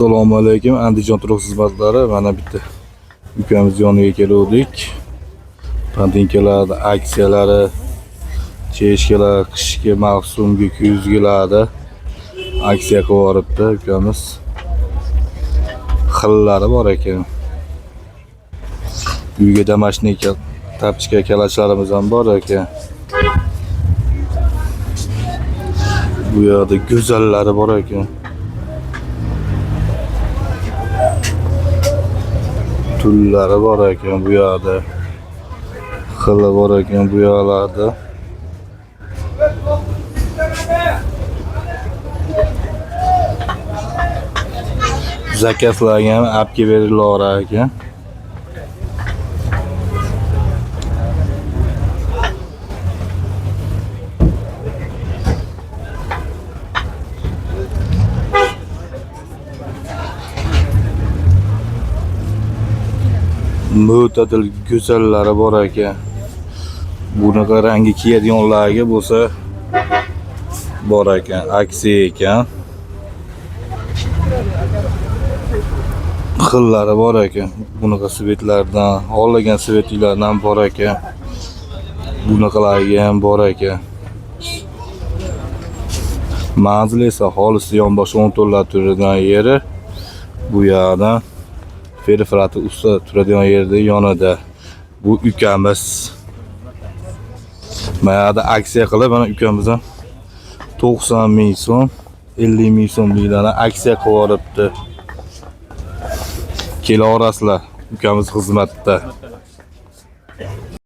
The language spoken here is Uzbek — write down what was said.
Assalomu alaykum, Andijon turuq xizmatlari. Mana bitta ukamiz yoniga keldik. Pantinkalarda aksiyalari, cheshkalar, qishki mavsumgi kuzgilarda aksiya qilib yuboribdi ukamiz. Xillari bor ekan. Uyga damashnika, tapchika kalachlarimiz ham bor ekan. Bu yerda go'zallari bor ekan. Tullari bor ekan bu yerda. Xili bor ekan bu yerlarda. Zakazlarga ham olib kelib berilar ekan. Mo'tadil go'zallari bor ekan. Bunaqa rangi kiyadiganlarga bo'lsa bor ekan, aksiya ekan. Xillari bor ekan. Bunaqa svetlardan, xohlagan svetlardan bor ekan. Bunaqalarga ham bor ekan. Manzil esa hovlisi yonbosh 10 to'rlar turadigan yeri bu yerdan Ferifrati usta turadigan yerda yonida. Bu ukamiz. Mayada aksiya qilib, mana ukamiz ham 90 ming so'm, 50 ming so'mliklarni aksiya qilib yuboribdi. Kelaverasizlar ukamiz xizmatda.